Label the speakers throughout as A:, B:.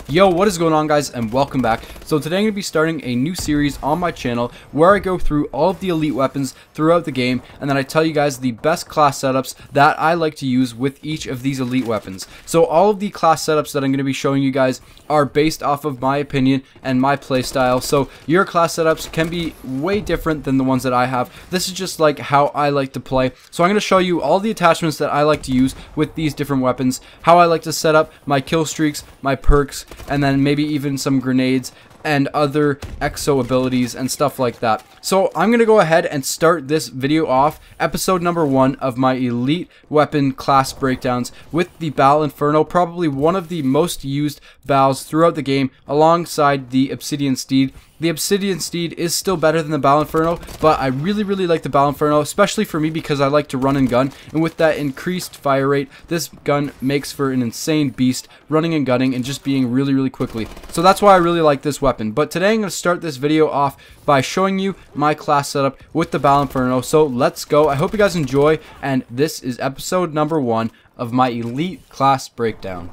A: Yo, what is going on, guys, and welcome back. So today I'm going to be starting a new series on my channel where I go through all of the elite weapons throughout the game, and then I tell you guys the best class setups that I like to use with each of these elite weapons. So all of the class setups that I'm going to be showing you guys are based off of my opinion and my playstyle. So your class setups can be way different than the ones that I have. This is just like how I like to play. So I'm going to show you all the attachments that I like to use with these different weapons, how I like to set up my kill streaks, my perks, and then maybe even some grenades and other exo abilities and stuff like that. So I'm going to go ahead and start this video off, episode number 1 of my elite weapon class breakdowns with the BAL-27, probably one of the most used BALs throughout the game, alongside the Obsidian Steed. The Obsidian Steed is still better than the BAL-27, but I really like the BAL-27, especially for me because I like to run and gun, and with that increased fire rate, this gun makes for an insane beast, running and gunning and just being really quickly. So that's why I really like this weapon. But today I'm going to start this video off by showing you my class setup with the BAL-27. So let's go. I hope you guys enjoy, and this is episode number 1 of my elite class breakdown.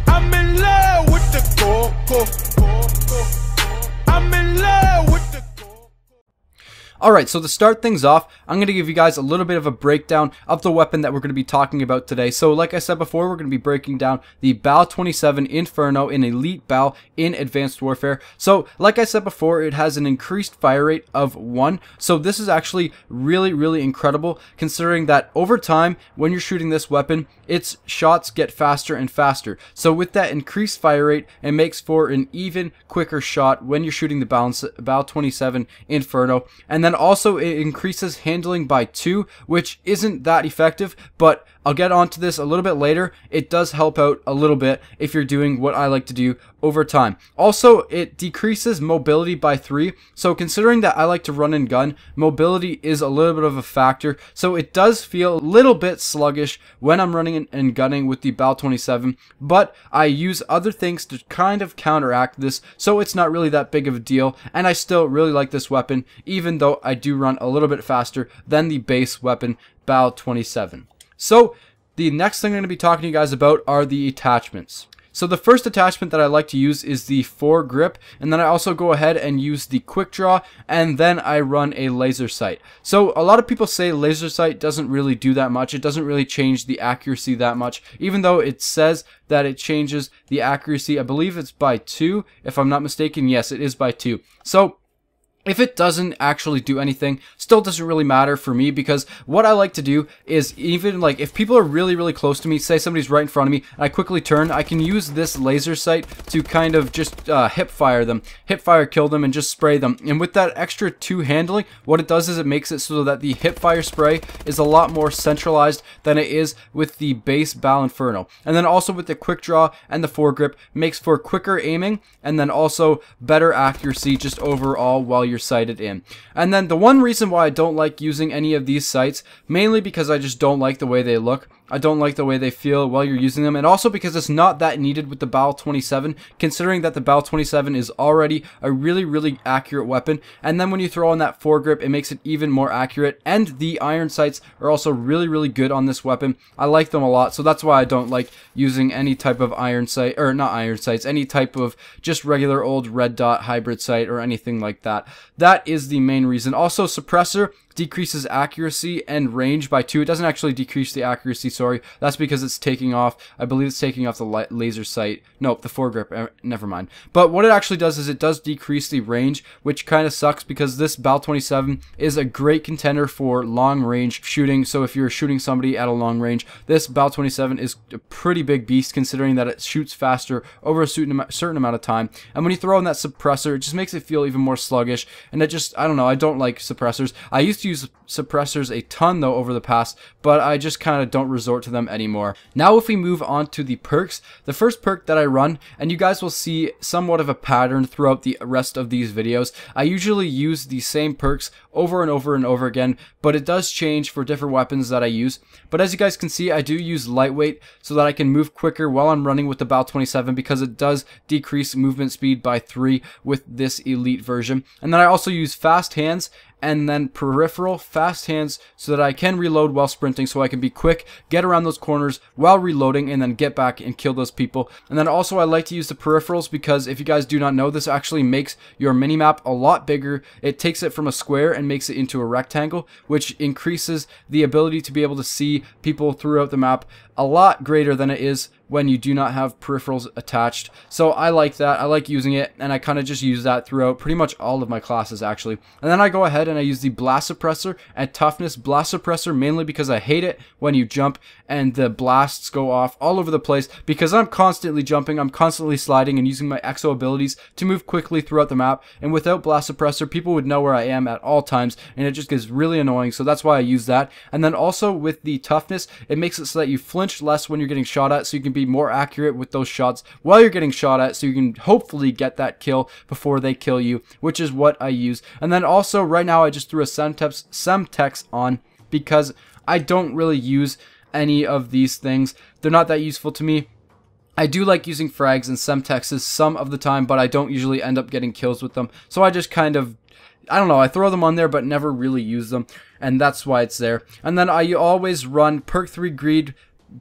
B: I'm in love with the go. I'm in love with the go.
A: Alright, so to start things off, I'm going to give you guys a little bit of a breakdown of the weapon that we're going to be talking about today. So like I said before, we're going to be breaking down the BAL-27 Inferno in Elite BAL in Advanced Warfare. So like I said before, it has an increased fire rate of 1. So this is actually really incredible, considering that over time, when you're shooting this weapon, its shots get faster and faster. So with that increased fire rate, it makes for an even quicker shot when you're shooting the BAL-27 Inferno. And then also it increases handling by 2, which isn't that effective, but I'll get onto this a little bit later. It does help out a little bit if you're doing what I like to do over time. Also, it decreases mobility by 3. So considering that I like to run and gun, mobility is a little bit of a factor. So it does feel a little bit sluggish when I'm running and gunning with the BAL-27, but I use other things to kind of counteract this, so it's not really that big of a deal, and I still really like this weapon, even though I do run a little bit faster than the base weapon BAL-27. So the next thing I'm going to be talking to you guys about are the attachments. So the first attachment that I like to use is the foregrip, and then I also go ahead and use the quick draw, and then I run a laser sight. So a lot of people say laser sight doesn't really do that much. It doesn't really change the accuracy that much, even though it says that it changes the accuracy. I believe it's by 2, if I'm not mistaken. Yes, it is by 2. So if it doesn't actually do anything, still doesn't really matter for me, because what I like to do is, even like if people are really close to me, say somebody's right in front of me, and I quickly turn, I can use this laser sight to kind of just hip fire them, kill them, and just spray them. And with that extra 2 handling, what it does is it makes it so that the hip fire spray is a lot more centralized than it is with the base BAL-27. And then also with the quick draw and the foregrip, makes for quicker aiming, and then also better accuracy just overall while you're sighted in. And then the one reason why I don't like using any of these sights, mainly because I just don't like the way they look. I don't like the way they feel while you're using them, and also because it's not that needed with the BAL-27, considering that the BAL-27 is already a really accurate weapon. And then when you throw on that foregrip, it makes it even more accurate, and the iron sights are also really good on this weapon. I like them a lot, so that's why I don't like using any type of iron sight, or not iron sights, any type of just regular old red dot hybrid sight or anything like that. That is the main reason. Also, suppressor decreases accuracy and range by 2. It doesn't actually decrease the accuracy, sorry. That's because it's taking off, I believe it's taking off the laser sight. Nope, the foregrip, never mind. But what it actually does is it does decrease the range, which kind of sucks, because this BAL-27 is a great contender for long range shooting. So if you're shooting somebody at a long range, this BAL-27 is a pretty big beast, considering that it shoots faster over a certain amount of time. And when you throw in that suppressor, it just makes it feel even more sluggish, and it just, I don't know, I don't like suppressors. I used to use suppressors a ton though over the past, but I just kind of don't resort to them anymore. Now if we move on to the perks, the first perk that I run, and you guys will see somewhat of a pattern throughout the rest of these videos, I usually use the same perks over and over again, but it does change for different weapons that I use. But as you guys can see, I do use lightweight so that I can move quicker while I'm running with the BAL-27, because it does decrease movement speed by 3 with this elite version. And then I also use fast hands and then peripheral fast hands so that I can reload while sprinting, so I can be quick, get around those corners while reloading, and then get back and kill those people. And then also I like to use the peripherals because if you guys do not know, this actually makes your minimap a lot bigger. It takes it from a square and makes it into a rectangle, which increases the ability to be able to see people throughout the map a lot greater than it is when you do not have peripherals attached. So I like that. I like using it, and I kind of just use that throughout pretty much all of my classes actually. And then I go ahead and I use the blast suppressor and toughness blast suppressor, mainly because I hate it when you jump and the blasts go off all over the place, because I'm constantly jumping, I'm constantly sliding and using my exo abilities to move quickly throughout the map, and without blast suppressor people would know where I am at all times, and it just gets really annoying. So that's why I use that. And then also with the toughness, it makes it so that you flinch less when you're getting shot at, so you can be more accurate with those shots while you're getting shot at, so you can hopefully get that kill before they kill you, which is what I use. And then also right now I just threw a Semtex on because I don't really use any of these things. They're not that useful to me. I do like using frags and Semtexes some of the time, but I don't usually end up getting kills with them. So I just kind of, I don't know, I throw them on there but never really use them, and that's why it's there. And then I always run perk 3 greed,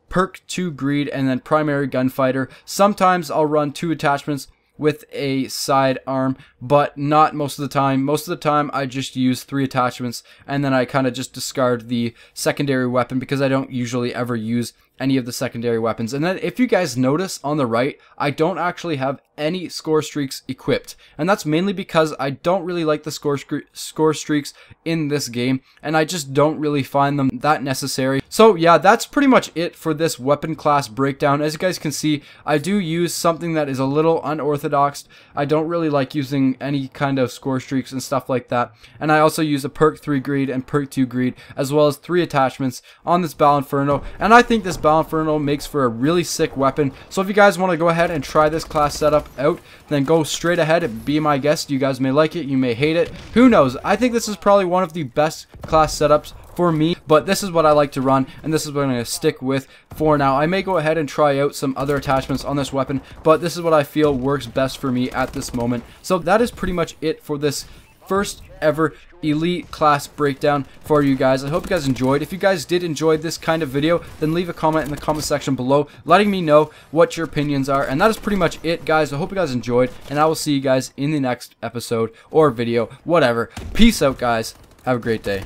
A: perk 2 greed, and then primary gunfighter. Sometimes I'll run 2 attachments with a side arm, but not most of the time. Most of the time I just use 3 attachments, and then I kind of just discard the secondary weapon because I don't usually ever use any of the secondary weapons. And then if you guys notice on the right, I don't actually have any score streaks equipped, and that's mainly because I don't really like the score streaks in this game, and I just don't really find them that necessary. So yeah, that's pretty much it for this weapon class breakdown. As you guys can see, I do use something that is a little unorthodox. I don't really like using any kind of score streaks and stuff like that, and I also use a perk 3 greed and perk 2 greed, as well as 3 attachments on this BAL-Inferno, and I think this BAL-Inferno makes for a really sick weapon. So if you guys want to go ahead and try this class setup out, then go straight ahead and be my guest. You guys may like it, you may hate it, who knows. I think this is probably one of the best class setups for me, but this is what I like to run, and this is what I'm going to stick with for now. I may go ahead and try out some other attachments on this weapon, but this is what I feel works best for me at this moment. So that is pretty much it for this first ever elite class breakdown for you guys. I hope you guys enjoyed. If you guys did enjoy this kind of video, then leave a comment in the comment section below letting me know what your opinions are. And that is pretty much it, guys. I hope you guys enjoyed, and I will see you guys in the next episode or video, whatever. Peace out, guys. Have a great day.